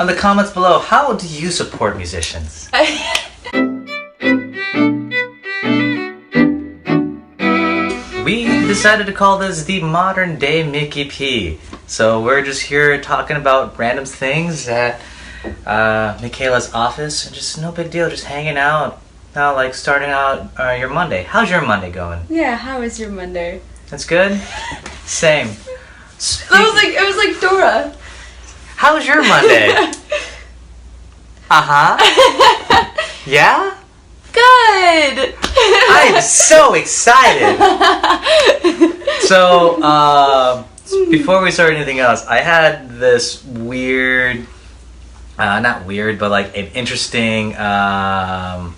on the comments below, how do you support musicians? We decided to call this the modern day Miki P. So we're just here talking about random things at Michaela's office, and just no big deal, just hanging out. Now, like starting out your Monday. How's your Monday going? Yeah, how is your Monday? That's good. Same. It was like Dora. How's your Monday? Yeah? Good. I'm so excited. So, before we start anything else, I had this weird, not weird, but like an interesting, what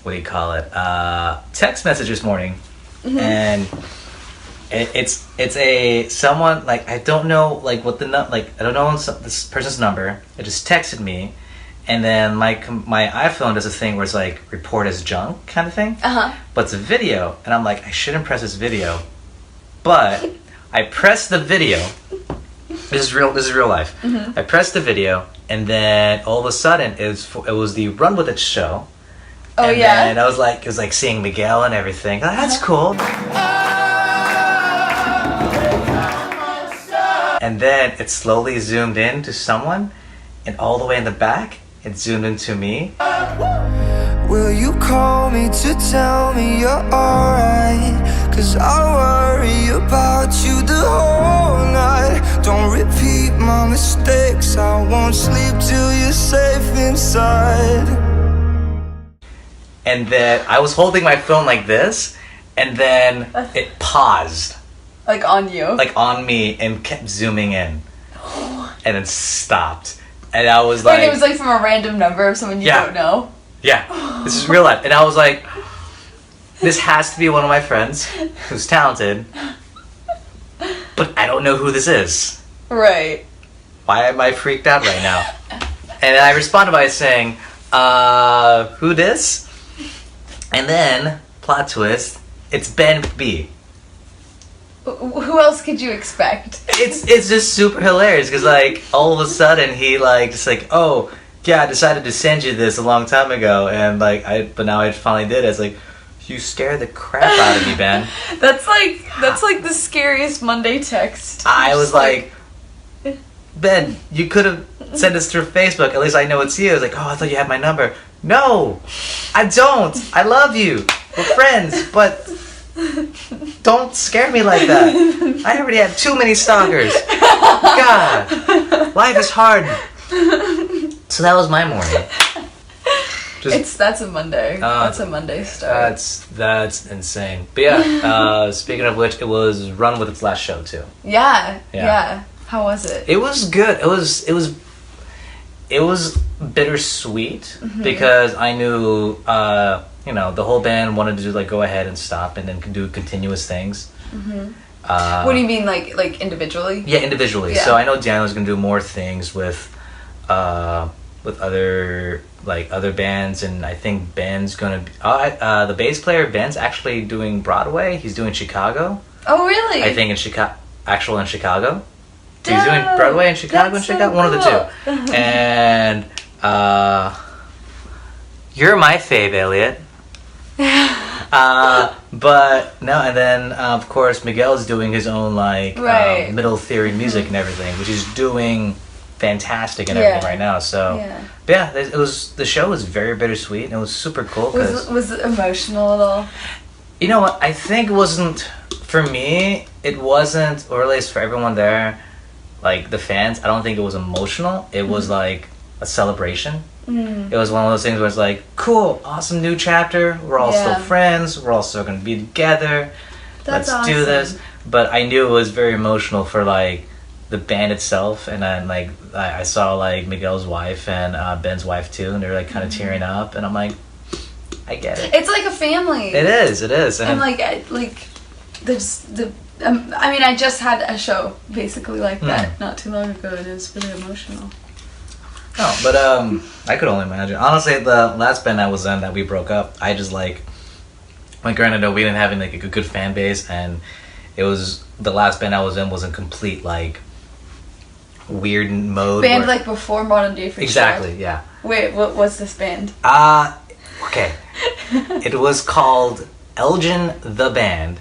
do you call it? Text message this morning, and it's a someone, like, I don't know like what I don't know this person's number. It just texted me, and then my iPhone does a thing where it's like report as junk kind of thing. But it's a video, and I'm like, I shouldn't press this video, but I pressed the video. This is real life. I pressed the video, and then all of a sudden it was the Run With It show. Oh, and yeah? And it was like seeing Miguel and everything. That's cool. And then it slowly zoomed in to someone, and all the way in the back, it zoomed into me. Will you call me to tell me you're alright? Cause I worry about you the whole night. Don't repeat my mistakes, I won't sleep till you're safe inside. And then I was holding my phone like this, and then it paused. Like on you? Like on me, and kept zooming in. And then stopped. And I was like... Wait, it was like from a random number of someone you don't know? Yeah, this is real life. And I was like, this has to be one of my friends who's talented, but I don't know who this is. Right. Why am I freaked out right now? And I responded by saying, who this? And then, plot twist, it's Ben B. Who else could you expect? It's just super hilarious, because like all of a sudden he like just like, oh yeah, I decided to send you this a long time ago, and like but now I finally did it. It's like, you scared the crap out of me, Ben. That's like the scariest Monday text. I was like, Ben, you could have sent this through Facebook. At least I know it's you. I was like, oh, I thought you had my number. No, I don't. I love you. We're friends, but don't scare me like that. I already have too many stalkers. God, life is hard. So that was my morning. That's a Monday. That's a Monday start. That's insane. But yeah, speaking of which, it was Run With Its last show too. Yeah. How was it? It was good. It was bittersweet because I knew the whole band wanted to like go ahead and stop and then do continuous things. What do you mean, like individually? Yeah, individually. Yeah. So I know Dan was gonna do more things with other bands, and I think Ben's gonna be, the bass player Ben's actually doing Broadway. He's doing Chicago. Oh really? I think in Chicago. He's doing Broadway in Chicago. One of the two. And you're my fave, Elliot. But no, and then of course Miguel's doing his own middle theory music and everything, which is doing fantastic and everything right now. So but yeah, the show was very bittersweet, and it was super cool. Was it emotional at all? You know what? I think it wasn't for me. It wasn't, or at least for everyone there, like the fans. I don't think it was emotional. It was like a celebration. It was one of those things where it's like, cool, awesome new chapter. We're all still friends. We're all still going to be together. Let's do this. But I knew it was very emotional for like the band itself, and then like I saw like Miguel's wife and Ben's wife too, and they're like kind of tearing up, and I'm like, I get it. It's like a family. It is. And I mean, I just had a show basically like that not too long ago, and it was really emotional. No, but I could only imagine. Honestly, the last band I was in that we broke up, I just like granted, we didn't have like a good fan base, and it was the last band I was in was a complete like weird mode. Band like before Modern Day Fitzgerald. Exactly, yeah. Wait, what was this band? Okay. It was called Elgin the Band.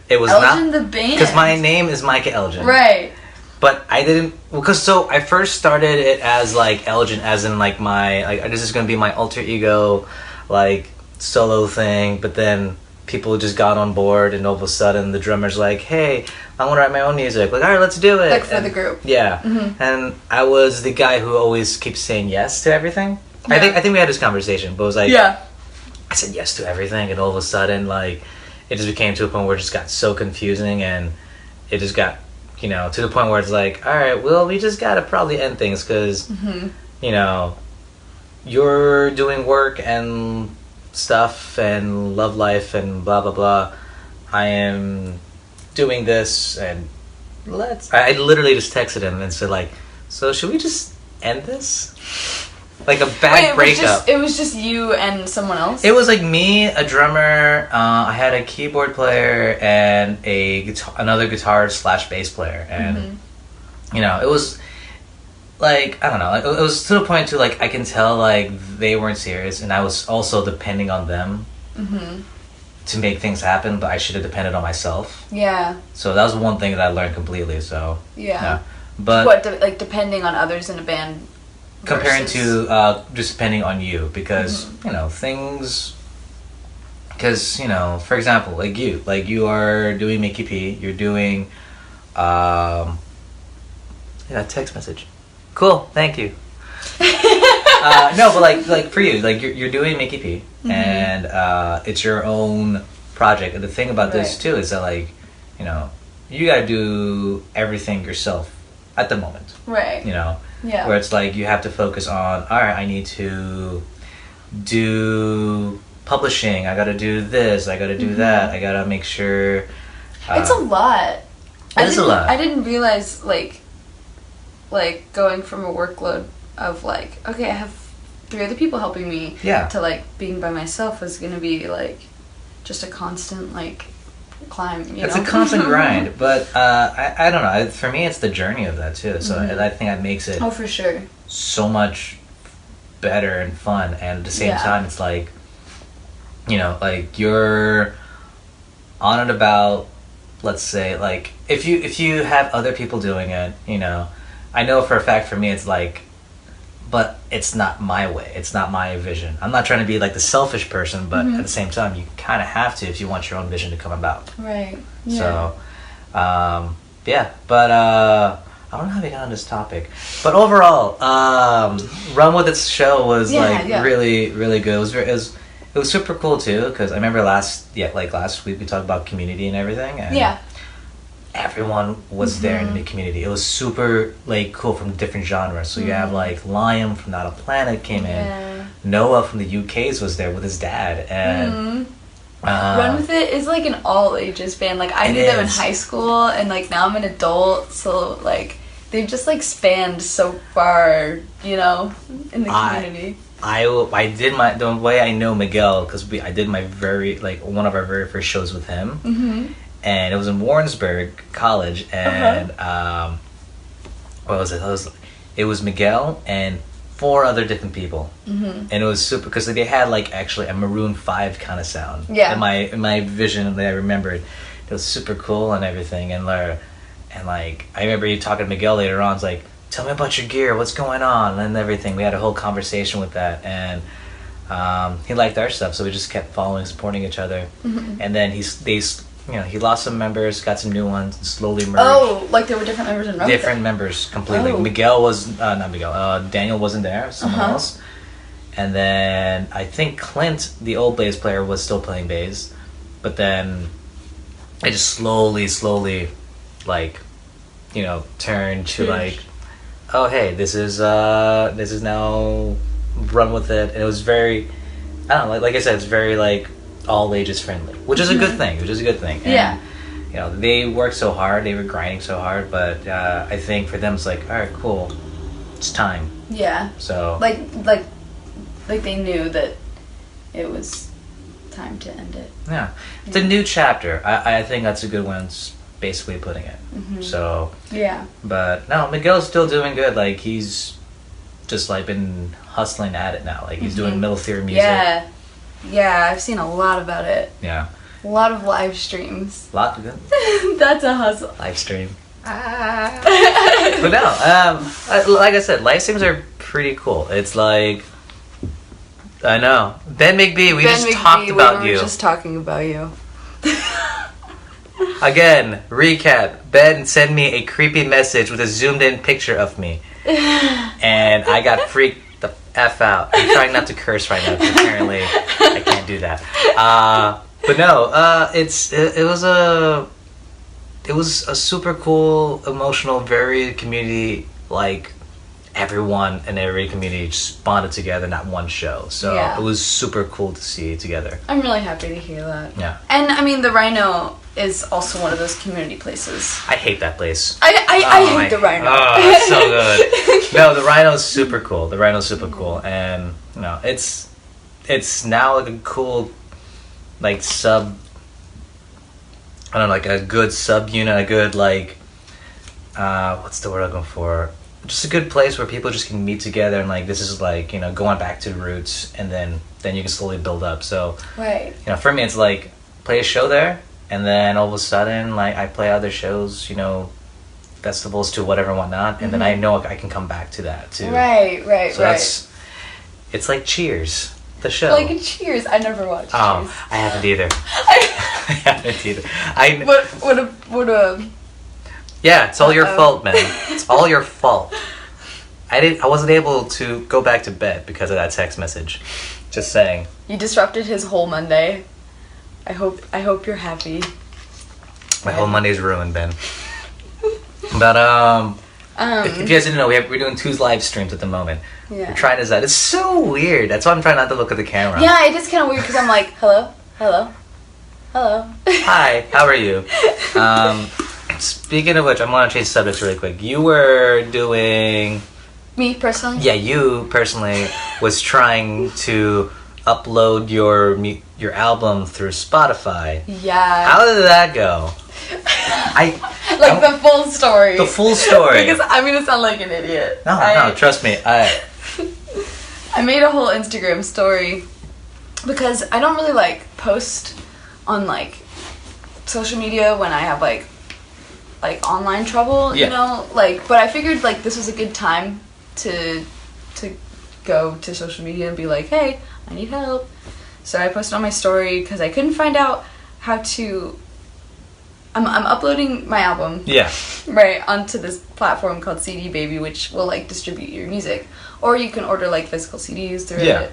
It was Elgin not the Band? because my name is Mica-Elgin. Right. But I didn't, because so I first started it as like Elgin, as in like my, like this is going to be my alter ego, like solo thing. But then people just got on board, and all of a sudden the drummer's like, hey, I want to write my own music. Like, all right, let's do it. Like for the group. Yeah. And I was the guy who always keeps saying yes to everything. Yeah. I think we had this conversation, but it was like, Yeah. I said yes to everything, and all of a sudden, like, it just became to a point where it just got so confusing, and it just got, you know, to the point where it's like, all right, well, we just gotta probably end things because, you know, you're doing work and stuff and love life and blah blah blah. I am doing this, and I literally just texted him and said like, so should we just end this? Like a bad breakup. It was just you and someone else? It was like me, a drummer, I had a keyboard player and another guitar / bass player, and you know, it was like, I don't know, it was to the point to like I can tell like they weren't serious, and I was also depending on them to make things happen, but I should have depended on myself. Yeah. So that was one thing that I learned completely. So yeah. But what, like depending on others in a band? Comparing versus... to just depending on you, because you know things. Because you know, for example, like you are doing Miki P, you're doing, yeah, text message. Cool, thank you. No, but like for you, like you're doing Miki P, and it's your own project. And the thing about this too is that like, you know, you gotta do everything yourself at the moment. Right. You know. Yeah. Where it's like you have to focus on, all right, I need to do publishing, I gotta do this, I gotta do that, I gotta make sure. It's a lot. It is a lot. I didn't realize like going from a workload of like, okay, I have 3 other people helping me, to like being by myself was gonna be like just a constant like climb. It's a constant grind, but I don't know. For me, it's the journey of that too. So I think that makes it for sure so much better and fun. And at the same time, it's like, you know, like you're on and about. Let's say, like if you have other people doing it, you know, I know for a fact for me, it's like, but it's not my way. It's not my vision. I'm not trying to be like the selfish person, but at the same time, you kind of have to if you want your own vision to come about. Right. Yeah. So, yeah. But I don't know how we got on this topic. But overall, Run With It's show was really, really good. It was super cool too, because I remember last week we talked about community and everything. And everyone was there in the community. It was super like cool from different genres. So you have like Liam from Not a Planet came in. Noah from the UK's was there with his dad, and Run With It is like an all ages band. Like I knew them in high school, and like now I'm an adult, so like they've just like spanned so far, you know, in the community. I did the way I know Miguel, because I did my one of our very first shows with him. And it was in Warrensburg College, and what was it? It was Miguel and 4 other different people, and it was super because they had like actually a Maroon 5 kind of sound. Yeah. In my vision that I remembered, it was super cool and everything, and like I remember you talking to Miguel later on. It's like, tell me about your gear, what's going on, and everything. We had a whole conversation with that, and he liked our stuff, so we just kept following, supporting each other, and then he lost some members, got some new ones, and slowly merged. Oh, like there were different members in Run With It? Different members, completely. Miguel was, not Miguel, Daniel wasn't there, someone else. And then I think Clint, the old bass player, was still playing bass. But then I just slowly, like, you know, turned to like, oh hey, this is now Run With It. And it was very, I don't know, like I said, it's very like, all ages friendly, which is a good thing. And, you know, they worked so hard, they were grinding so hard, but I think for them it's like, all right, cool, it's time. Yeah. So like they knew that it was time to end it. Yeah, it's a new chapter. I think that's a good one. basically putting it. So yeah. But no, Miguel's still doing good. Like he's just like been hustling at it now. Like he's doing middle theory music. Yeah, I've seen a lot about it. Yeah. A lot of live streams. Lot of good. That's a hustle. Live stream. But no, like I said, live streams are pretty cool. It's like, I know. Ben McBee, we just talked about you. We were just talking about you. Again, recap. Ben sent me a creepy message with a zoomed in picture of me. And I got freaked the F out. I'm trying not to curse right now because apparently I can't do that. But no, it was a super cool, emotional, very community, like everyone in every community just bonded together in that one show. So it was super cool to see it together. I'm really happy to hear that. Yeah. And I mean, the Rhino is also one of those community places. I hate that place. I hate the Rhino. Oh, it's so good. No, the Rhino's super cool. The Rhino's super cool. And, you know, it's now like a cool, like, I don't know, like a good sub-unit, a good, like, what's the word I'm looking for? Just a good place where people just can meet together and, like, this is, like, you know, going back to the roots, and then you can slowly build up. So, right. You know, for me, it's like, play a show there, and then all of a sudden, like, I play other shows, you know, festivals to whatever and whatnot, and then I know I can come back to that, too. Right. So it's like Cheers. The show. Like Cheers. I never watched Cheers. Oh, I haven't either. I haven't either. What a... Yeah, it's all your fault, man. It's all your fault. I wasn't able to go back to bed because of that text message. Just saying. You disrupted his whole Monday. I hope you're happy. My whole Monday's ruined, Ben. But if you guys didn't know, we're doing 2 live streams at the moment. Yeah. We're trying this out. It's so weird. That's why I'm trying not to look at the camera. Yeah, it is kind of weird because I'm like, hello. Hi, how are you? Speaking of which, I'm going to change subjects really quick. You were doing... Me, personally? Yeah, you personally was trying to upload your album through Spotify. Yeah. How did that go? The full story. The full story. Because I'm going to sound like an idiot. No, trust me. I made a whole Instagram story because I don't really, like, post on, like, social media when I have, like online trouble, you know? Like, but I figured, like, this was a good time to go to social media and be like, hey, I need help. So I posted on my story because I couldn't find out how to... I'm uploading my album, right, onto this platform called CD Baby, which will, like, distribute your music. Or you can order, like, physical CDs through it.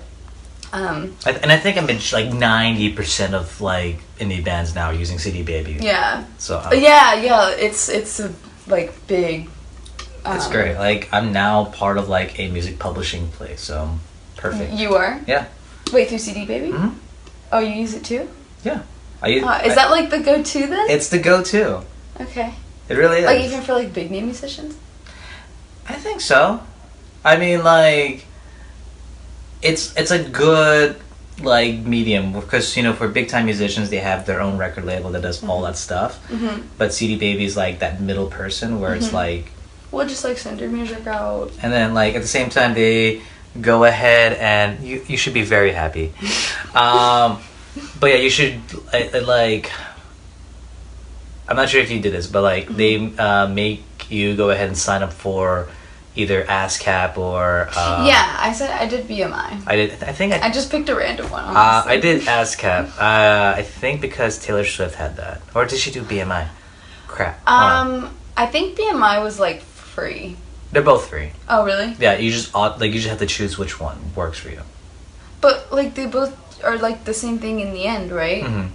And I think I'm in, like, 90% of, like, indie bands now are using CD Baby. Yeah. So yeah, it's a, like, big... it's great. Like, I'm now part of, like, a music publishing place, so perfect. You are? Yeah. Wait, through CD Baby? Mm-hmm. Oh, you use it too? Yeah. Is that, like, the go-to then? It's the go-to. Okay. It really is. Like, even for, like, big name musicians? I think so. I mean, like, it's a good, like, medium, because, you know, for big-time musicians, they have their own record label that does all that stuff. Mm-hmm. But CD Baby is, like, that middle person where it's, like... Well, just, like, send your music out. And then, like, at the same time, they go ahead and... You should be very happy. But yeah, you should, like... I'm not sure if you did this, but, like, they make you go ahead and sign up for either ASCAP or... yeah, I did BMI. I just picked a random one, honestly. I did ASCAP. I think because Taylor Swift had that. Or did she do BMI? Crap. I think BMI was, like, free. They're both free. Oh, really? Yeah, you just have to choose which one works for you. But, like, they both are, like, the same thing in the end, right? Mm-hmm.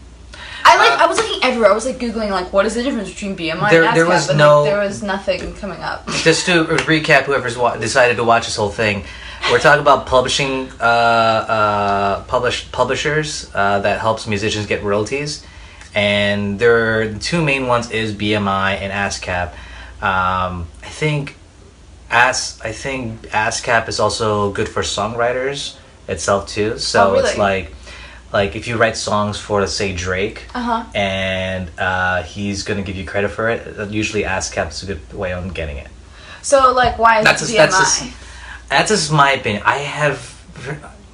I was looking everywhere. I was, like, Googling, like, what is the difference between BMI and ASCAP? There was nothing coming up. Just to recap, whoever's decided to watch this whole thing, we're talking about publishing, publishers that helps musicians get royalties. And the 2 main ones is BMI and ASCAP. I think ASCAP is also good for songwriters itself too. So it's like like if you write songs for, let's say, Drake, and he's gonna give you credit for it, usually ASCAP is a good way on getting it. So like, why is it BMI? That's just my opinion. I have,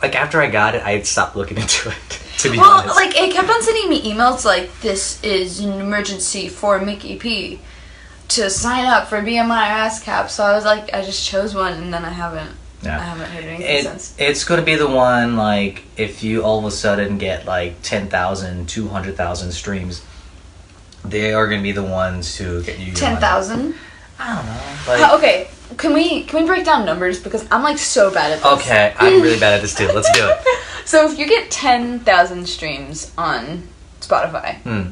like, after I got it, I stopped looking into it. To be honest. Well, like, it kept on sending me emails like, this is an emergency for Miki P to sign up for BMI or ASCAP. So I was like, I just chose one, and then I haven't heard anything since. It's going to be the one, like, if you all of a sudden get like 10,000, 200,000 streams, they are going to be the ones who get you 10,000? I don't know. Like, okay, can we break down numbers, because I'm like so bad at this. Okay, I'm really bad at this too. Let's do it. So if you get 10,000 streams on Spotify,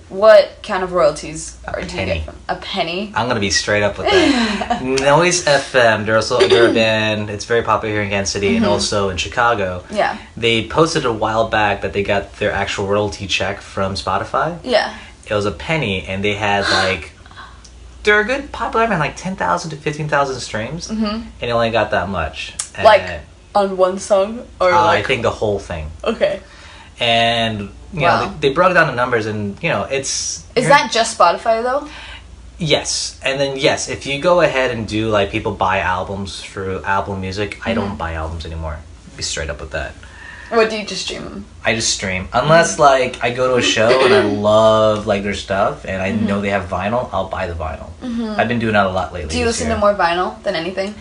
what kind of royalties do you get from? A penny? I'm gonna be straight up with that. Noise FM, they're a band. It's very popular here in Kansas City and also in Chicago. Yeah. They posted a while back that they got their actual royalty check from Spotify. Yeah. It was a penny, and they had like. They're a good popular band, like 10,000 to 15,000 streams, and they only got that much. And like on one song, or like... I think the whole thing. Okay. And you know, they broke down the numbers, and you know, it's. Is that just Spotify though? Yes, and then yes, if you go ahead and do like people buy albums through Apple Music, I don't buy albums anymore. Be straight up with that. What do you just stream them? I just stream. Unless, like, I go to a show and I love, like, their stuff and I know they have vinyl, I'll buy the vinyl. I've been doing that a lot lately. Do you listen to more vinyl than anything?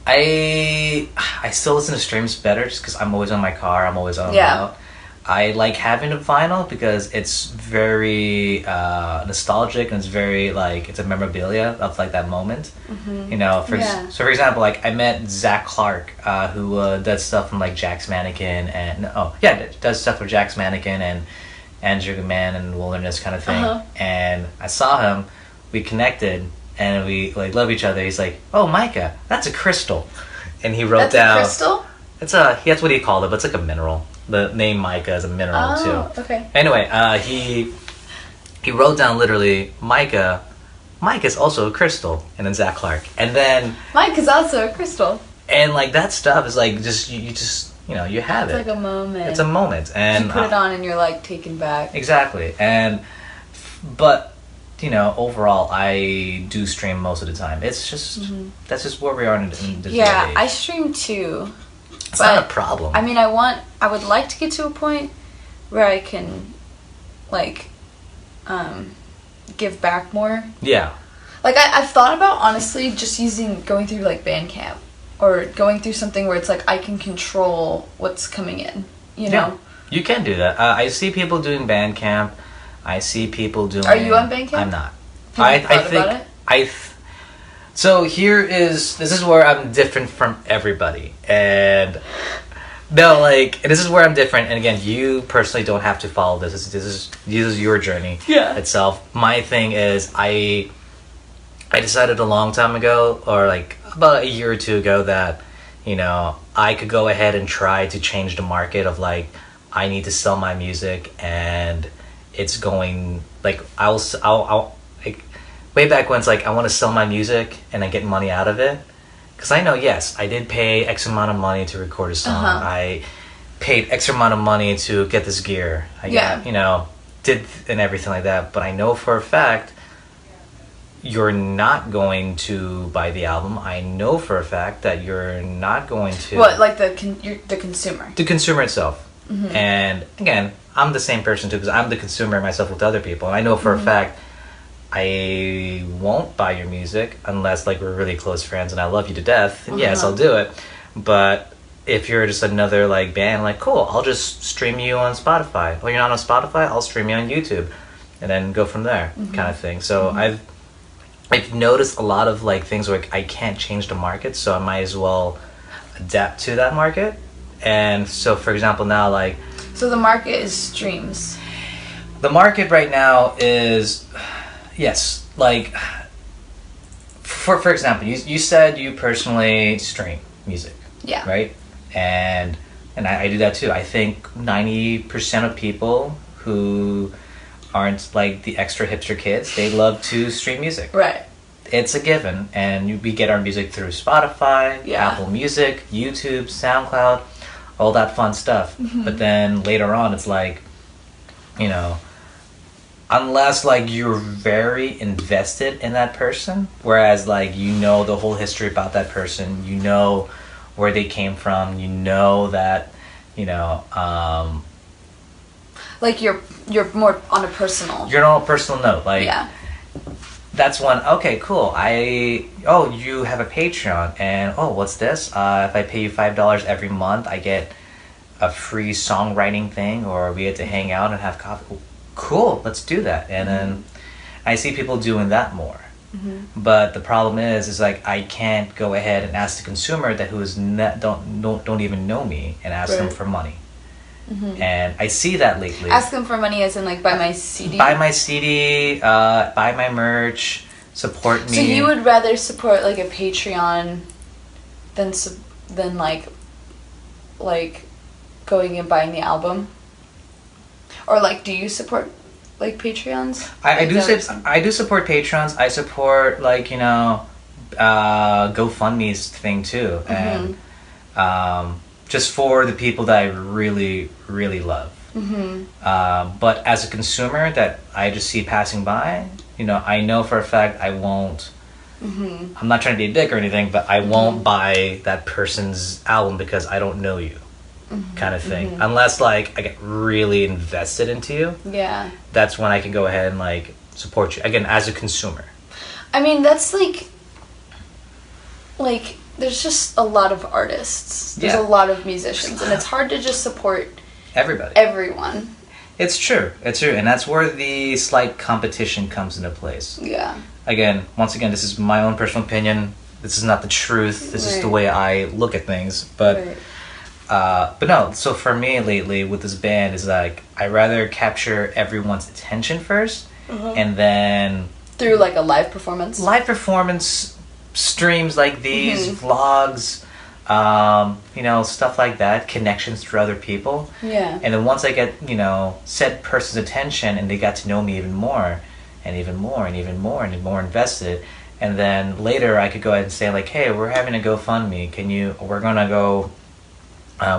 I still listen to streams better just because I'm always on my car. I'm always on about. I like having a vinyl because it's very nostalgic and it's very, like, it's a memorabilia of, like, that moment. You know, so for example, like, I met Zach Clark, who does stuff from, like, Jack's Mannequin and, does stuff for Jack's Mannequin and Andrew Man and Wilderness kind of thing. And I saw him, we connected, and we, like, love each other. He's like, oh, Mica, that's a crystal. And he wrote down... That's a crystal? That's what he called it, but it's like a mineral. The name Mica is a mineral too. Okay. Anyway, he wrote down literally Mica. Mica's also a crystal, and then Zach Clark, and then Mica's also a crystal. And like that stuff is like just you just you know you have it's like a moment. It's a moment, and you put it on, and you're like taken back. Exactly, but you know overall, I do stream most of the time. It's just that's just where we are in the day. I stream too. It's not a problem. I mean, I would like to get to a point where I can, like, give back more. Yeah. Like, I've thought about, honestly, just going through, like, Bandcamp. Or going through something where it's, like, I can control what's coming in, you know? You can do that. I see people doing Bandcamp. I see people doing... Are you on Bandcamp? I'm not. Have you thought about it? So this is where I'm different from everybody, and this is where I'm different. And again, you personally don't have to follow this. This is your journey itself. My thing is, I decided a long time ago, or like about a year or two ago, that you know I could go ahead and try to change the market of like I need to sell my music, and it's going like I'll like. Way back when it's like I want to sell my music and I get money out of it, because I know I did pay X amount of money to record a song. I paid X amount of money to get this gear. I did and everything like that. But I know for a fact you're not going to buy the album. I know for a fact that you're not going to. What, like the consumer? The consumer itself. And again, I'm the same person too, because I'm the consumer myself with other people. And I know for a fact. I won't buy your music unless like we're really close friends and I love you to death. And yes, I'll do it. But if you're just another like band, like cool, I'll just stream you on Spotify. Oh, you're not on Spotify? I'll stream you on YouTube, and then go from there, kind of thing. So I've noticed a lot of like things where I can't change the market, so I might as well adapt to that market. And so, for example, now like so the market is streams. The market right now is. Yes, like, for example, you said you personally stream music. Yeah. Right? And I do that too. I think 90% of people who aren't like the extra hipster kids, they love to stream music. Right. It's a given. And we get our music through Spotify, Apple Music, YouTube, SoundCloud, all that fun stuff. But then later on, it's like, you know, unless like you're very invested in that person, whereas like you know the whole history about that person, you know where they came from, you know that, you know, like you're more on a personal. You're on a personal note, like yeah. That's one. Okay, cool. You have a Patreon, and what's this? If I pay you $5 every month, I get a free songwriting thing, or we get to hang out and have coffee. Cool, let's do that. And then I see people doing that more. But the problem is like I can't go ahead and ask the consumer that who is don't even know me and ask them for money. And I see that lately. Ask them for money as in like buy my CD? Buy my CD, buy my merch, support me. So you would rather support like a Patreon than like going and buying the album? Or like do you support like Patreons? I do support Patrons. I support like, you know, GoFundMe's thing too. And just for the people that I really, really love. But as a consumer that I just see passing by, you know, I know for a fact I won't. I'm not trying to be a dick or anything, but I won't buy that person's album because I don't know you, kind of thing. Unless like I get really invested into you. Yeah. That's when I can go ahead and like support you again as a consumer. I mean, that's like there's just a lot of artists. There's a lot of musicians, and it's hard to just support everyone. It's true. And that's where the slight competition comes into place. Yeah. Once again, this is my own personal opinion. This is not the truth. This is the way I look at things. But no, so for me lately with this band is like, I rather capture everyone's attention first, and then... Through like a live performance? Live performance, streams like these, vlogs, you know, stuff like that, connections through other people. Yeah. And then once I get, you know, said person's attention and they got to know me even more and even more and even more and more invested, and then later I could go ahead and say like, hey, we're having a GoFundMe. We're gonna go,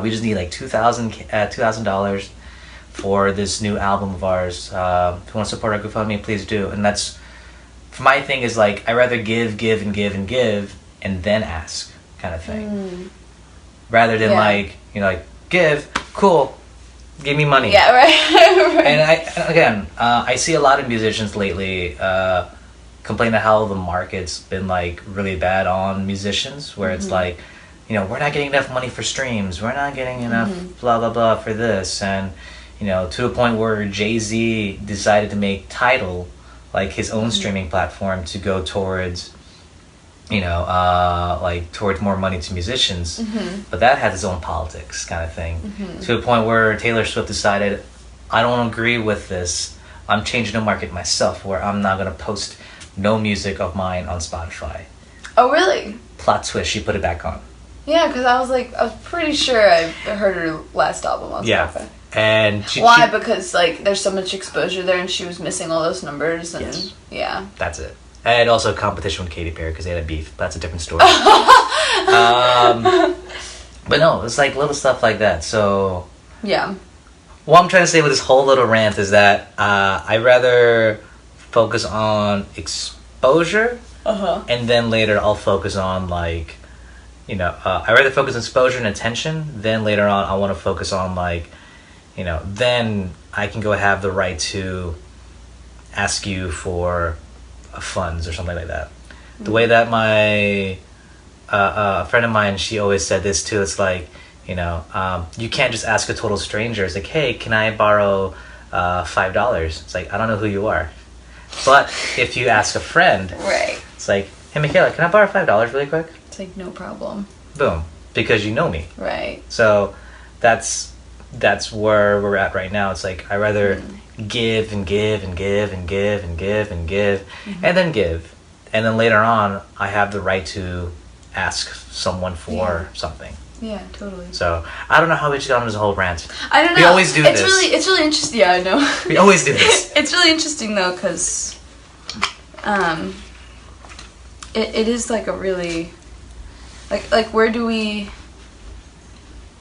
we just need like $2,000 for this new album of ours. If you want to support our GoFundMe, please do. And that's, my thing is like, I rather give and then ask, kind of thing. Rather than like, you know, like, give, cool, give me money. Yeah, right. And I see a lot of musicians lately complain about how the market's been like really bad on musicians, where it's like, you know, we're not getting enough money for streams, we're not getting enough blah blah blah for this, and you know, to a point where Jay-Z decided to make Tidal like his own streaming platform to go towards, you know, like towards more money to musicians. But that had its own politics kind of thing. To a point where Taylor Swift decided, I don't agree with this. I'm changing the market myself, where I'm not going to post no music of mine on Spotify. Oh, really? Plot twist, she put it back on. Yeah, because I was pretty sure I heard her last album on Spotify. And why? Because like there's so much exposure there, and she was missing all those numbers, and yeah, that's it. And also competition with Katy Perry because they had a beef. But that's a different story. But no, it's like little stuff like that. So yeah, what I'm trying to say with this whole little rant is that I rather focus on exposure, and then later I'll focus on like, you know, I rather focus on exposure and attention. Then later on, I want to focus on like, you know, then I can go have the right to ask you for funds or something like that. The way that my a friend of mine, she always said this too. It's like, you know, you can't just ask a total stranger. It's like, hey, can I borrow $5? It's like, I don't know who you are. But if you ask a friend, right, it's like, hey, Michaela, can I borrow $5 really quick? It's like, no problem. Boom, because you know me. Right. So that's where we're at right now. It's like, I rather give and give and give and give and give and give and then give. And then later on, I have the right to ask someone for something. Yeah, totally. So, I don't know how we just got on this whole rant. I don't know. We always do this. It's really interesting. Yeah, I know. We always do this. It's really interesting, though, because it is like a really... Like where do we...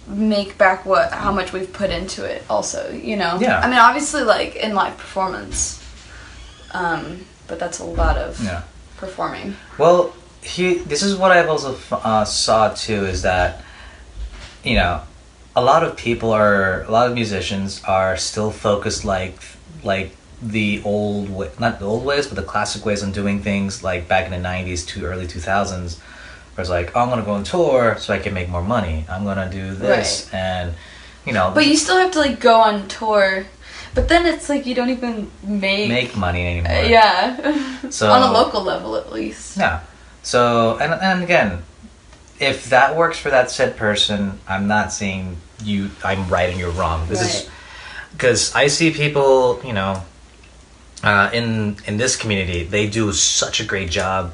make back how much we've put into it also, you know? Yeah. I mean, obviously, like, in live performance, but that's a lot of performing. Well, this is what I've also saw too, is that, you know, a lot of musicians are still focused like the old way, not the old ways, but the classic ways on doing things, like back in the 90s to early 2000s, where it's like, oh, I'm gonna go on tour so I can make more money, I'm gonna do this, and you know, but you still have to like go on tour, but then it's like you don't even make money anymore. Yeah. So on a local level at least. Yeah. So and again, if that works for that said person, I'm not saying I'm right and you're wrong. This is because I see people, you know, in this community, they do such a great job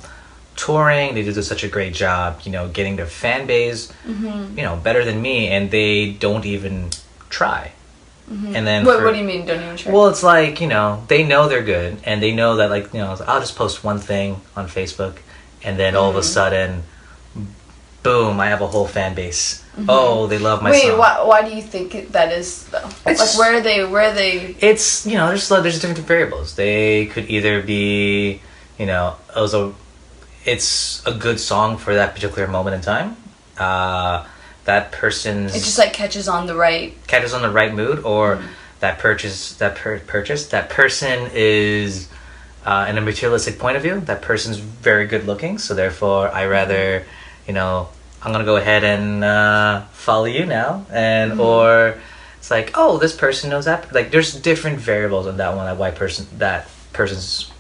touring. They do such a great job, you know, getting their fan base, you know, better than me, and they don't even try. And then what do you mean don't even try? Well, it's like, you know, they know they're good, and they know that, like, you know, I'll just post one thing on Facebook, and then all of a sudden, boom, I have a whole fan base. Oh, they love my song. Wait, why do you think that is, though? Like, where are they? It's, you know, there's different variables. They could either be, you know, it's a good song for that particular moment in time. That person's... It just, like, catches on the right mood, or that person is... in a materialistic point of view, that person's very good looking, so therefore I rather, you know, I'm gonna go ahead and follow you now, and or it's like, oh, this person knows that. Like, there's different variables on that one. That person's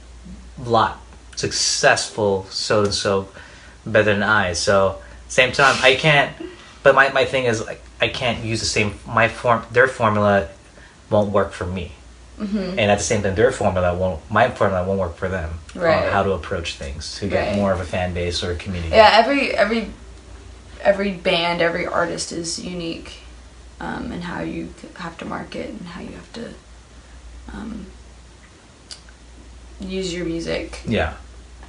lot successful, so and so better than I. So same time, I can't. But my thing is, like, I can't use the same their formula won't work for me. And at the same time, my formula won't work for them on how to approach things to get more of a fan base or a community. Yeah, every band, every artist is unique, in how you have to market and how you have to use your music. Yeah.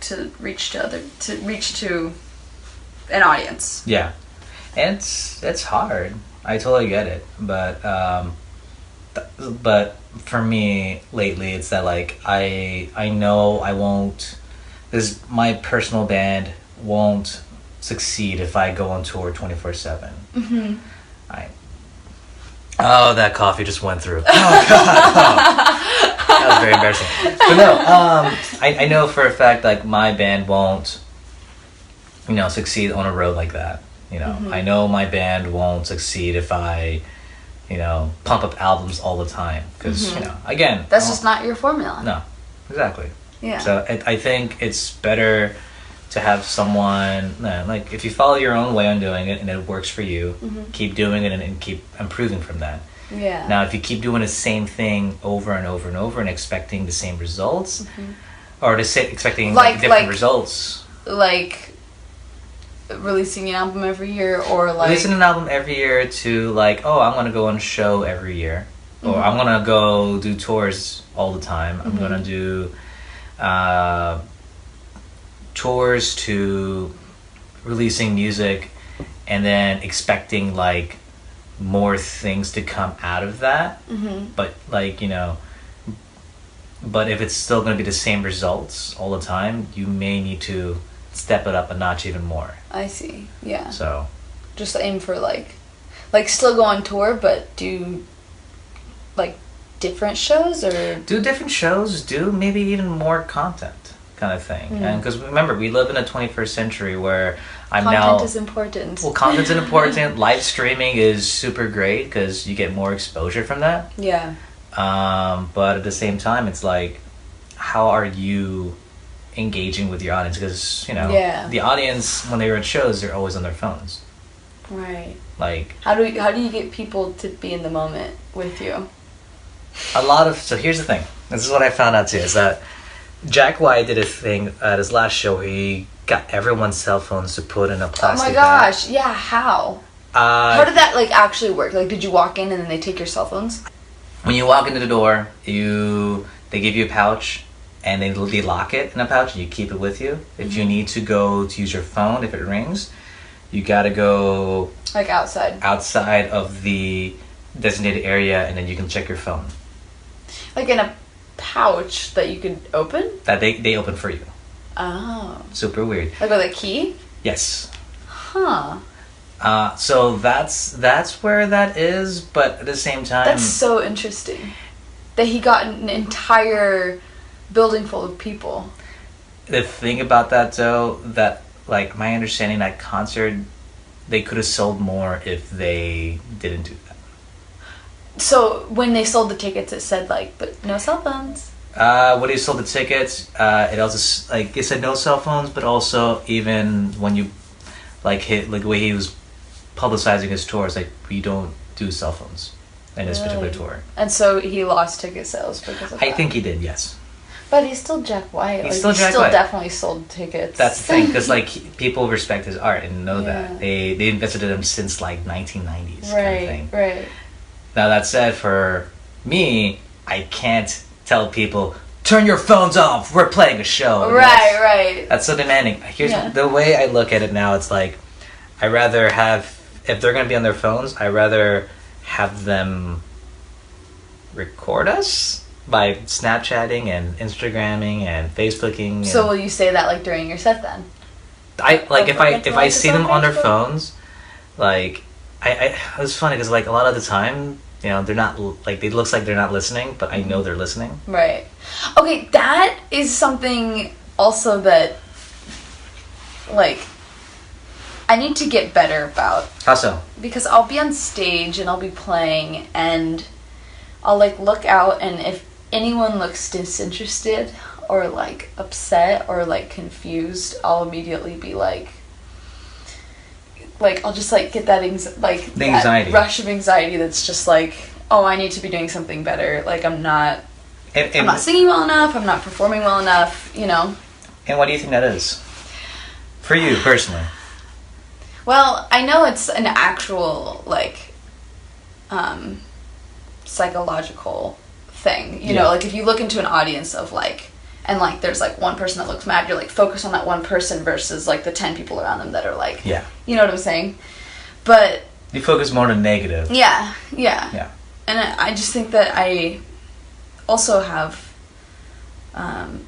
To reach to an audience. Yeah, and it's hard. I totally get it, but for me lately, it's that, like, I know I won't. My personal band won't succeed if I go on tour 24/7. Oh, that coffee just went through. Oh God, that was very embarrassing. But no, I know for a fact, like, my band won't, you know, succeed on a road like that. You know, I know my band won't succeed if I, you know, pump up albums all the time, because you know, again, that's just not your formula. No, exactly. Yeah. So I think it's better to have someone, like, if you follow your own way on doing it and it works for you, keep doing it and keep improving from that. Yeah. Now, if you keep doing the same thing over and over and over and expecting the same results, or expecting different results, like releasing an album every year, or like releasing an album every year, to like, oh, I'm gonna go on a show every year, or I'm gonna go do tours all the time. I'm gonna do tours, to releasing music and then expecting, like, more things to come out of that. But, like, you know, but if it's still going to be the same results all the time, you may need to step it up a notch even more. I see. Yeah. So just aim for like still go on tour, but do like different shows, or do different shows, do maybe even more content kind of thing. And because remember, we live in a 21st century where content is important. Well, content's important. Live streaming is super great because you get more exposure from that. Yeah. But at the same time, it's like, how are you engaging with your audience? Because, you know, the audience, when they're at shows, they're always on their phones. Right. Like, how do you get people to be in the moment with you? So here's the thing. This is what I found out too, is that Jack White did a thing at his last show where he got everyone's cell phones to put in a plastic bag. Oh my gosh, yeah, how? How did that, like, actually work? Like, did you walk in and then they take your cell phones? When you walk into the door, they give you a pouch, and they lock it in a pouch, and you keep it with you. If you need to go to use your phone, if it rings, you gotta go like outside of the designated area, and then you can check your phone. Like in a pouch that you could open? That they open for you. Oh. Super weird. Like with a key? Yes. Huh. So that's where that is, but at the same time... That's so interesting. That he got an entire building full of people. The thing about that, though, that, like, my understanding, that concert, they could have sold more if they didn't do that. So when they sold the tickets, it said, like, but no cell phones. When he sold the tickets, it also, like, it said no cell phones, but also even when you, like, the way he was publicizing his tours, like, we don't do cell phones in this particular tour. And so he lost ticket sales because of that? I think he did, yes. But he's still Jack White. He's still Jack White. Definitely sold tickets. That's the thing, because like people respect his art and know that they invested in him since like 1990s. Right, kind of thing. Right. Now that said, for me, I can't tell people turn your phones off. We're playing a show. Right. That's so demanding. Here's the way I look at it now. It's like I rather have, if they're gonna be on their phones, I rather have them record us by Snapchatting and Instagramming and Facebooking. So will you say that like during your set then? I like if I see them on their phones, like I it's funny because like a lot of the time, you know, they're not like it looks like they're not listening, but I know they're listening. Right. Okay, that is something also that like I need to get better about. How so? Because I'll be on stage and I'll be playing and I'll like look out, and if anyone looks disinterested or like upset or like confused, I'll immediately be like I'll just like get that anxiety. That rush of anxiety that's just like, oh, I need to be doing something better. Like I'm not singing well enough, I'm not performing well enough, you know. And what do you think that is? For you personally? Well, I know it's an actual like psychological thing, you know, like if you look into an audience of like, and like there's like one person that looks mad, you're like focus on that one person versus like the 10 people around them that are like, you know what I'm saying? But you focus more on the negative. Yeah. And I just think that I also have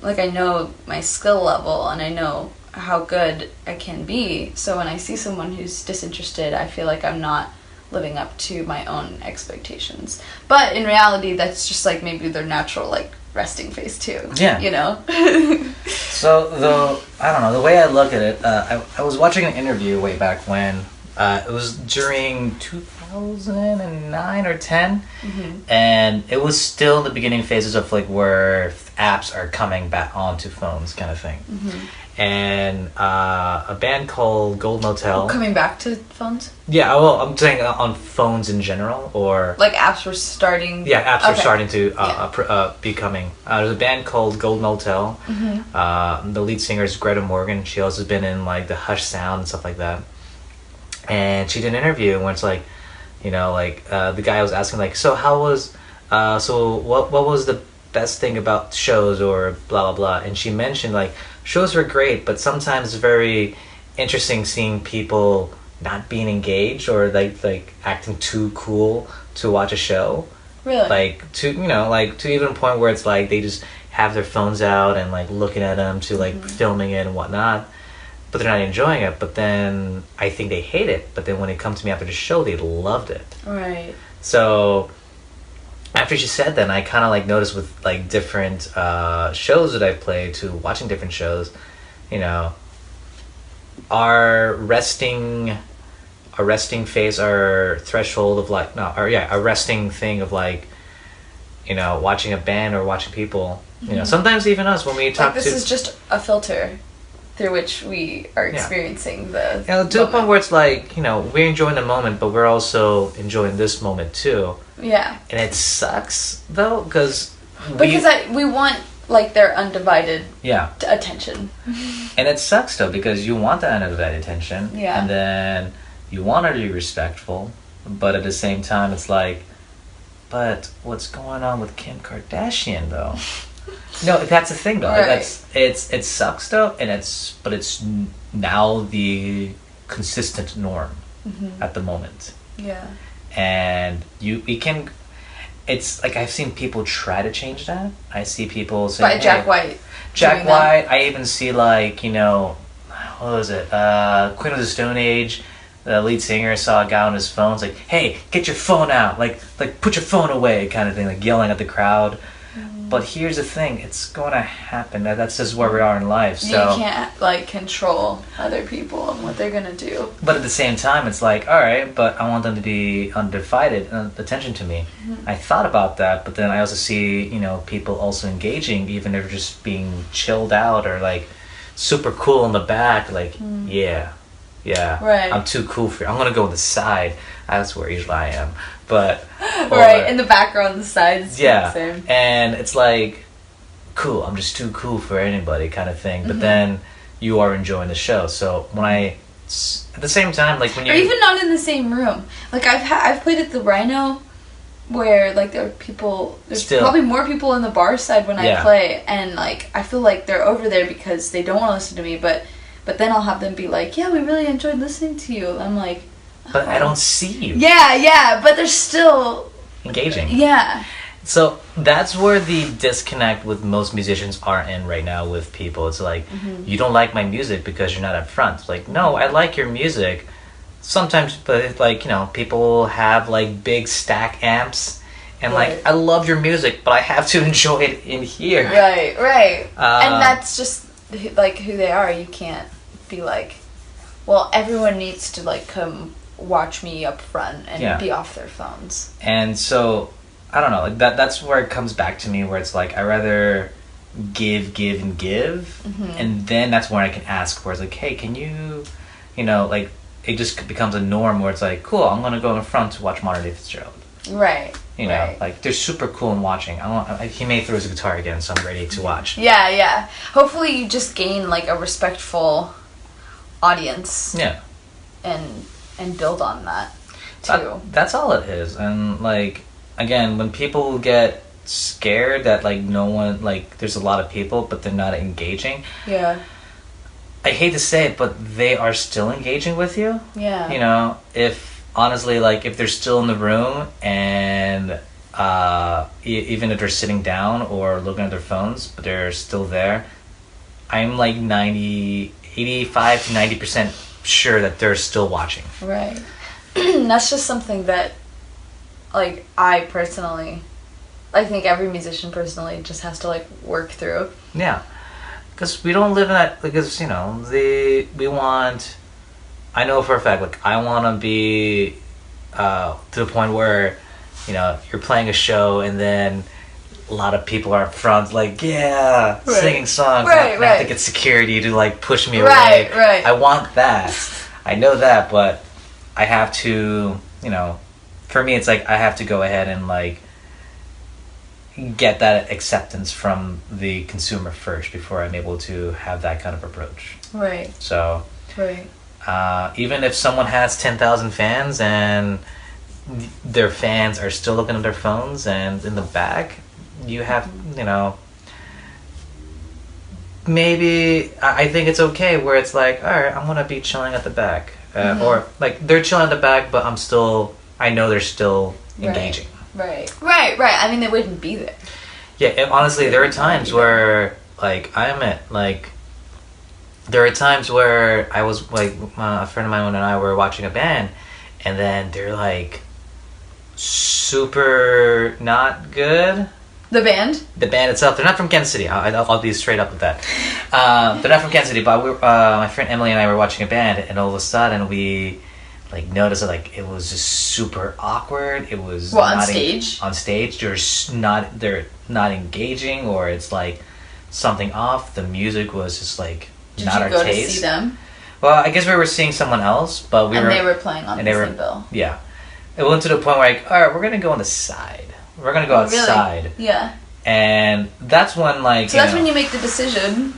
like I know my skill level and I know how good I can be, so when I see someone who's disinterested, I feel like I'm not living up to my own expectations. But in reality, that's just like maybe their natural like resting face too. Yeah. You know? So I don't know, the way I look at it, I was watching an interview way back when, it was during 2009 or 10, and it was still in the beginning phases of like where apps are coming back onto phones kind of thing. And a band called Gold Motel. Coming back to phones? Yeah, well, I'm saying on phones in general, or like apps were starting. Yeah, apps are starting to be coming. There's a band called Gold Motel. The lead singer is Greta Morgan. She also been in like the Hush Sound and stuff like that. And she did an interview where it's like, you know, like the guy was asking like, so how was, so what was the best thing about shows or blah blah blah, and she mentioned like shows were great, but sometimes it's very interesting seeing people not being engaged or like acting too cool to watch a show. Really? Like to, you know, like to even a point where it's like they just have their phones out and like looking at them to like filming it and whatnot, but they're not enjoying it. But then I think they hate it. But then when it comes to me after the show, they loved it. Right. So after she said that, I kind of like noticed with like different shows that I've played to watching different shows, you know, our resting phase, our threshold of like, a resting thing of like, you know, watching a band or watching people, you know, sometimes even us when we talk like this is just a filter through which we are experiencing the to a point where it's like, you know, we're enjoying the moment, but we're also enjoying this moment too. Yeah. And it sucks though, because we want like their undivided attention. And it sucks though, because you want that undivided attention, and then you want her to be respectful, but at the same time it's like, but what's going on with Kim Kardashian though? No, that's the thing though. Right. It sucks though, and it's now the consistent norm at the moment. Yeah. And you can, it's like I've seen people try to change that. I see people say, by Jack White. Jack White. I even see, like, you know, what was it? Queen of the Stone Age. The lead singer saw a guy on his phone. It's like, hey, get your phone out. Like put your phone away, kind of thing. Like yelling at the crowd. But here's the thing, it's going to happen. That's just where we are in life. So you can't, like, control other people and what they're going to do. But at the same time, it's like, all right, but I want them to be undivided attention to me. I thought about that, but then I also see, you know, people also engaging, even if they're just being chilled out or, like, super cool in the back. Like, yeah, right. I'm too cool for you. I'm going to go on the side. That's where usually I am. But right, in the background, the sides. Yeah, the same. And it's like, cool, I'm just too cool for anybody kind of thing. But then you are enjoying the show. So when at the same time, like when you... Or even not in the same room. Like I've played at the Rhino where, like, there are people... There's probably more people in the bar side when I play. And, like, I feel like they're over there because they don't want to listen to me. But then I'll have them be like, yeah, we really enjoyed listening to you. And I'm like... But I don't see you. Yeah, but they're still... engaging. Yeah. So that's where the disconnect with most musicians are in right now with people. It's like, you don't like my music because you're not up front. It's like, no, I like your music. Sometimes, but it's like, you know, people have, like, big stack amps. And, like, I love your music, but I have to enjoy it in here. Right. And that's just, like, who they are. You can't be like, well, everyone needs to, like, come... watch me up front and be off their phones. And so I don't know, like that's where it comes back to me, where it's like I rather give and then that's when I can ask, where it's like, hey, can you know, like it just becomes a norm where it's like, cool, I'm gonna go in front to watch Modern Day Fitzgerald. Right. You know, like they're super cool in watching. He may throw his guitar again, so I'm ready to watch. Yeah. Hopefully you just gain, like, a respectful audience. Yeah. And build on that too. That's all it is. And, like, again, when people get scared that, like, no one, like, there's a lot of people but they're not engaging, I hate to say it, but they are still engaging with you. You know, if honestly, like, if they're still in the room and even if they're sitting down or looking at their phones, but they're still there, I'm like 85 to 90% sure that they're still watching. Right. That's just something that, like, I think every musician personally just has to, like, work through. Yeah. Because we don't live in that, because, you know, I know for a fact, like, I want to be to the point where, you know, you're playing a show and then a lot of people are up front, like, singing songs. I have to get security to, like, push me away. I want that. I know that, but I have to, you know, for me, it's like I have to go ahead and, like, get that acceptance from the consumer first before I'm able to have that kind of approach. Right. So, even if someone has 10,000 fans and their fans are still looking at their phones and in the back, you have, you know, maybe I think it's okay where it's like, all right, I'm gonna be chilling at the back, or like they're chilling at the back, but I know they're still engaging. Right. I mean, they wouldn't be there. Yeah, honestly, there are times where, like, there are times where I was, like, a friend of mine and I were watching a band, and then they're, like, super not good. The band? The band itself. They're not from Kansas City. I'll be straight up with that. They're not from Kansas City, but my friend Emily and I were watching a band, and all of a sudden we, like, noticed that, like, it was just super awkward. It was on stage? On stage, they're not engaging, or it's like something off. The music was just like not our taste. Did you go to see them? Well, I guess we were seeing someone else, but they were playing on the same bill. Yeah, it went to the point where, like, all right, we're gonna go on the side. We're gonna go outside. Really? Yeah. And that's when, like, so that's when you make the decision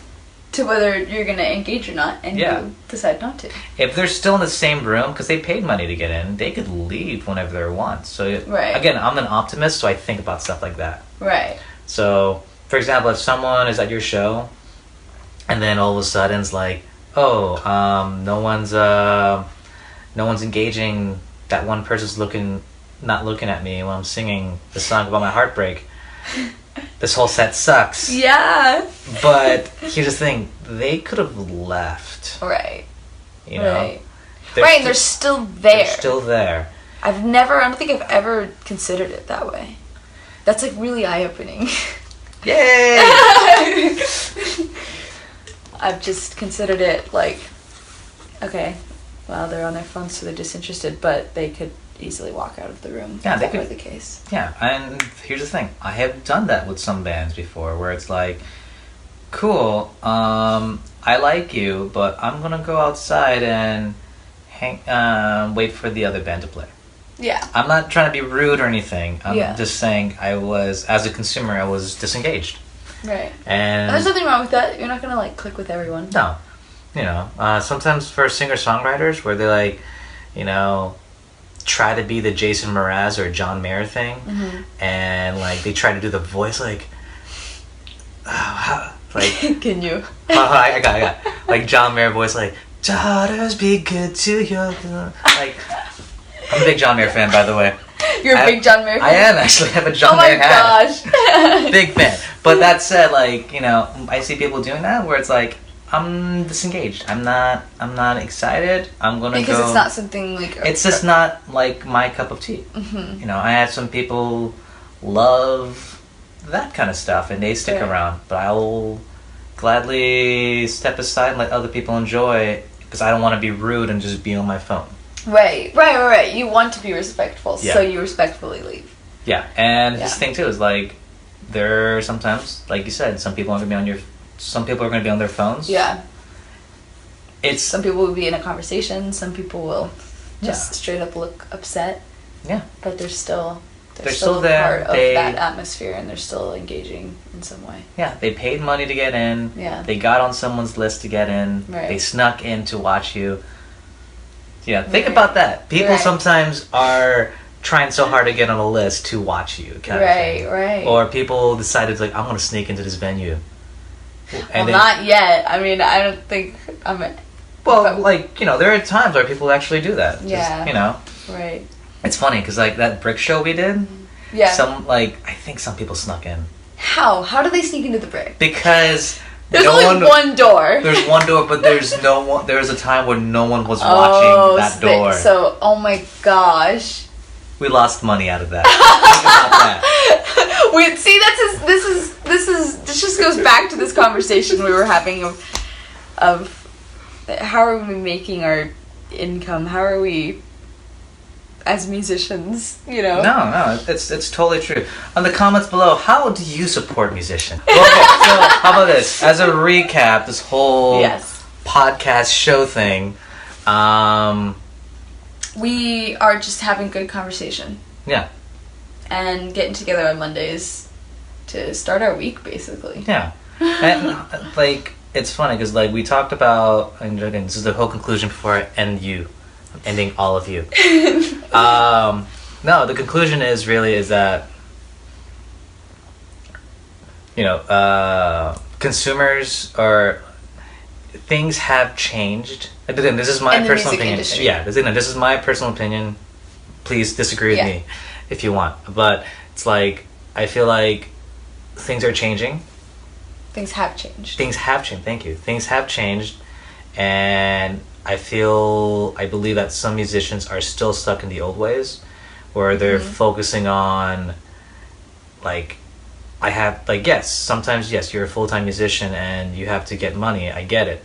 to whether you're gonna engage or not, and you decide not to. If they're still in the same room, because they paid money to get in, they could leave whenever they want. So again, I'm an optimist, so I think about stuff like that. Right. So, for example, if someone is at your show, and then all of a sudden it's like, no one's engaging. That one person's not looking at me when I'm singing the song about my heartbreak. This whole set sucks. Yeah. But here's the thing: they could have left. Right. You know. Right. Right. They're still there. They're still there. I don't think I've ever considered it that way. That's like really eye-opening. Yay! I've just considered it like, okay, well, they're on their phones, so they're disinterested, but they could easily walk out of the room. Yeah, if they that could. were the case. Yeah, and here's the thing: I have done that with some bands before, where it's like, cool, I like you, but I'm gonna go outside and wait for the other band to play. Yeah. I'm not trying to be rude or anything. I'm Yeah. just saying as a consumer, I was disengaged. Right. And there's nothing wrong with that. You're not gonna like click with everyone. No. You know, sometimes for singer-songwriters where they like, you know, try to be the Jason Mraz or John Mayer thing, and like they try to do the voice like, like Can you? I got like John Mayer voice like, daughters be good to your like. I'm a big John Mayer fan, by the way. You're a big John Mayer fan? I am actually. I have a John Mayer hat. Oh my gosh. Big fan. But that said, like, you know, I see people doing that where it's like, I'm disengaged. I'm not excited. I'm gonna because go. it's not something like. It's just not like my cup of tea. Mm-hmm. You know, I have some people love that kind of stuff and they stick around, but I will gladly step aside and let other people enjoy because I don't want to be rude and just be on my phone. Right. You want to be respectful, so you respectfully leave. Yeah, and this thing too is like, there are sometimes, like you said, some people are gonna be on their phones. Yeah. It's some people will be in a conversation. Some people will just straight up look upset. Yeah. But they're still there. Part of that atmosphere, and they're still engaging in some way. Yeah, they paid money to get in. Yeah. They got on someone's list to get in. Right. They snuck in to watch you. Yeah, think about that. People sometimes are trying so hard to get on a list to watch you. Right. Or people decided, like, I'm going to sneak into this venue. And not yet. I mean, I don't think I'm... Well, like, you know, there are times where people actually do that. Yeah. Just, you know. Right. It's funny, because, like, that brick show we did, I think some people snuck in. How? How do they sneak into the brick? Because... There's only one door. There's one door, but there's no one. There was a time where no one was watching that door. So, oh my gosh, we lost money out of that. Think about that. Wait, see, this just goes back to this conversation we were having of how are we making our income? How are we as musicians, you know? No, it's totally true. On the comments below, how do you support musicians? Okay, so how about this? As a recap, this whole podcast show thing, we are just having good conversation. Yeah. And getting together on Mondays to start our week, basically. Yeah. And, like, it's funny, because, like, we talked about, and again, this is the whole conclusion before I end you. I'm ending all of you. No, the conclusion is that, you know, consumers or things have changed. Again, this is my personal opinion. Industry. Yeah, this is my personal opinion. Please disagree with me if you want. But it's like, I feel like things are changing. Things have changed. Thank you. Things have changed. And I believe that some musicians are still stuck in the old ways where they're focusing on, like, sometimes you're a full-time musician and you have to get money. I get it.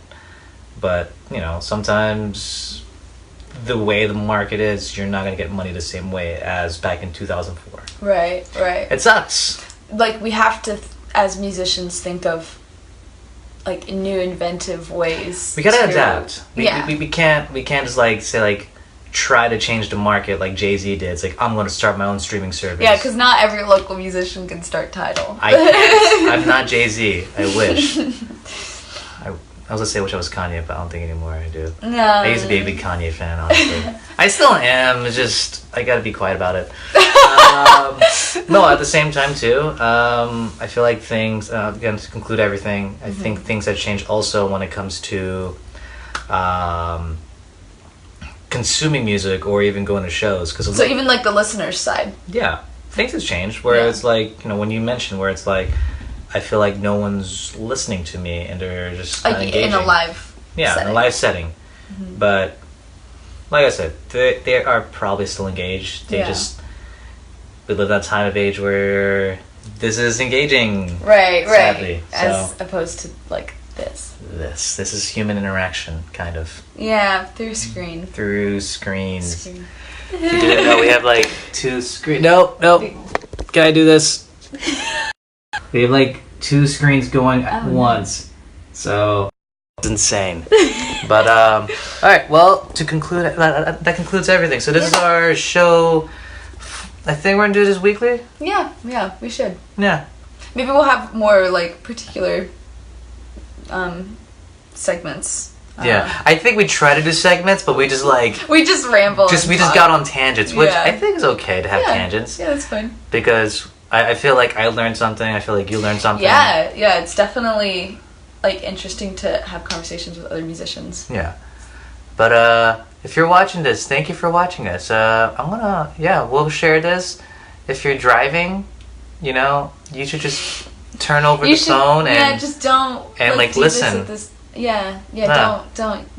But, you know, sometimes the way the market is, you're not going to get money the same way as back in 2004. Right. It sucks. Like, we have to, as musicians, think of like new inventive ways. We gotta adapt. We can't just like say like try to change the market like Jay-Z did. It's like, I'm going to start my own streaming service. Yeah, because not every local musician can start Tidal. I can't. I'm not Jay-Z. I wish. I was gonna say I wish I was Kanye, but I don't think anymore I do. No. I used to be a big Kanye fan, honestly. I still am. It's just I gotta be quiet about it. No, at the same time too, I feel like things. Again, to conclude everything, I think things have changed also when it comes to consuming music or even going to shows. So even like the listener's side. Yeah, things have changed. Where it's like, when you mention where it's like, I feel like no one's listening to me and they're just like in a live setting. In a live setting. Mm-hmm. But like I said, they are probably still engaged. They just, we live that time of age where this is engaging. Right, sadly. Right. As opposed to like this. This is human interaction, kind of. Yeah, through screen. Through screens. If you didn't know, we have like 2 screens. Nope. Can I do this? We have like 2 screens going at once. So it's insane. But all right. Well, to conclude, that concludes everything. So this is our show. I think we're gonna do this weekly. Yeah, we should. Yeah. Maybe we'll have more like particular segments. I think we try to do segments, but we just ramble. We just got on tangents, which I think is okay to have tangents. Yeah, that's fine. Because I feel like I learned something. I feel like you learned something. Yeah, it's definitely like interesting to have conversations with other musicians. Yeah, but if you're watching this, thank you for watching us. We'll share this. If you're driving, you should just turn over the phone and just don't listen.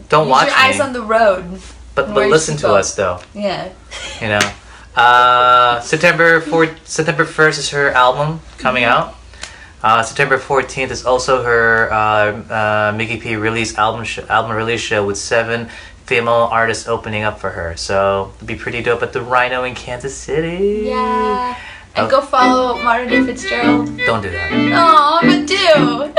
Don't watch your eyes on the road. But listen to us though. Yeah. September 1st is her album coming out. September 14th is also her Miki P album release show with 7 female artists opening up for her. So it'll be pretty dope at the Rhino in Kansas City. Yeah. And go follow Martin Fitzgerald. Don't do that. Oh, but do.